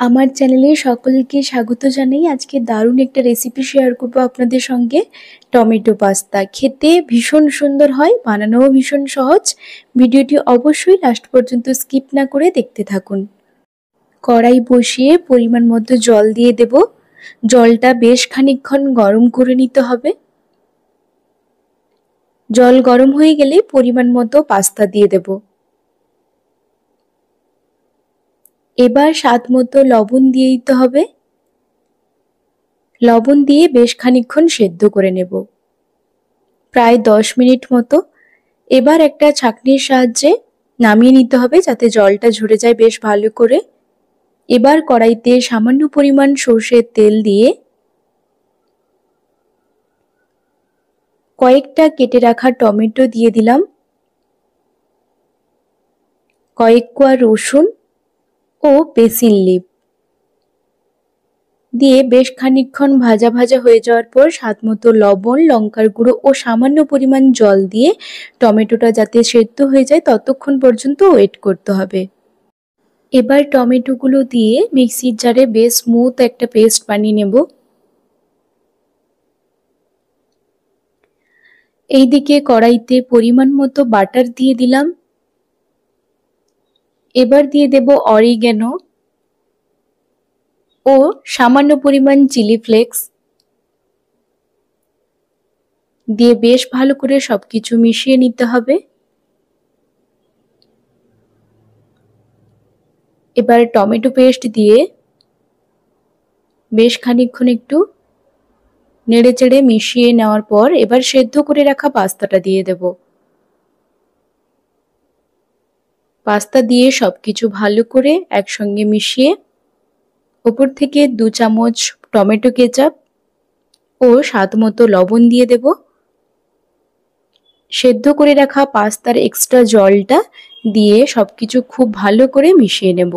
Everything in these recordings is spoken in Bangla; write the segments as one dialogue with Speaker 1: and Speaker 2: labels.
Speaker 1: আমার চ্যানেলে সকলকে স্বাগত জানাই। আজকে দারুণ একটা রেসিপি শেয়ার করব আপনাদের সঙ্গে। টমেটো পাস্তা খেতে ভীষণ সুন্দর হয়, বানানোও ভীষণ সহজ। ভিডিওটি অবশ্যই লাস্ট পর্যন্ত স্কিপ না করে দেখতে থাকুন। কড়াই বসিয়ে পরিমাণ মতো জল দিয়ে দেব। জলটা বেশ খানিকক্ষণ গরম করে নিতে হবে। জল গরম হয়ে গেলে পরিমাণ মতো পাস্তা দিয়ে দেব। এবার স্বাদ মতো লবণ দিয়ে দিতে হবে। লবণ দিয়ে বেশ খানিকক্ষণ সেদ্ধ করে নেব, প্রায় 10 মিনিট মতো। এবার একটা ছাঁকনির সাহায্যে নামিয়ে নিতে হবে যাতে জলটা ঝরে যায় বেশ ভালো করে। এবার কড়াইতে সামান্য পরিমাণ সর্ষের তেল দিয়ে কয়েকটা কেটে রাখা টমেটো দিয়ে দিলাম, কয়েক কোয়া রসুন ও বেসিন লিভ দিয়ে বেশ খানিকক্ষণ ভাজা ভাজা হয়ে যাওয়ার পর স্বাদমতো লবণ, লঙ্কার গুঁড়ো ও সামান্য পরিমাণ জল দিয়ে টমেটোটা যাতে সেদ্ধ হয়ে যায় ততক্ষণ পর্যন্ত ওয়েট করতে হবে। এবার টমেটোগুলো দিয়ে মিক্সির জারে বেশ স্মুথ একটা পেস্ট বানিয়ে নেব। এইদিকে কড়াইতে পরিমাণ মতো বাটার দিয়ে দিলাম। এবার দিয়ে দেব অরিগ্যানো ও সামান্য পরিমাণ চিলি ফ্লেক্স দিয়ে বেশ ভালো করে সবকিছু মিশিয়ে নিতে হবে। এবার টমেটো পেস্ট দিয়ে বেশ খানিকক্ষণ একটু নেড়েচেড়ে মিশিয়ে নেওয়ার পর এবার সেদ্ধ করে রাখা পাস্তাটা দিয়ে দেব। পাস্তা দিয়ে সবকিছু ভালো করে একসঙ্গে মিশিয়ে উপর থেকে 2 চামচ টমেটো কেচাপ ও স্বাদ মতো লবণ দিয়ে দেব। সেদ্ধ করে রাখা পাস্তার এক্সট্রা জলটা দিয়ে সবকিছু খুব ভালো করে মিশিয়ে নেব।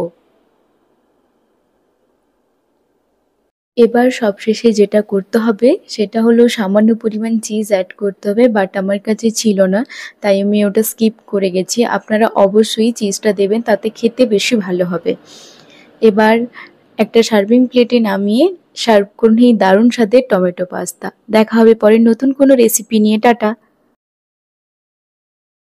Speaker 1: এবার সবশেষে যেটা করতে হবে সেটা হলো সামান্য পরিমাণ চিজ অ্যাড করতে হবে, বাট আমার কাছে ছিল না তাই আমি ওটা স্কিপ করে গেছি। আপনারা অবশ্যই চিজটা দেবেন, তাতে খেতে বেশি ভালো হবে। এবার একটা সার্ভিং প্লেটে নামিয়ে সার্ভ করুন এই দারুণ স্বাদের টমেটো পাস্তা। দেখা হবে পরে নতুন কোনো রেসিপি নিয়ে। টাটা।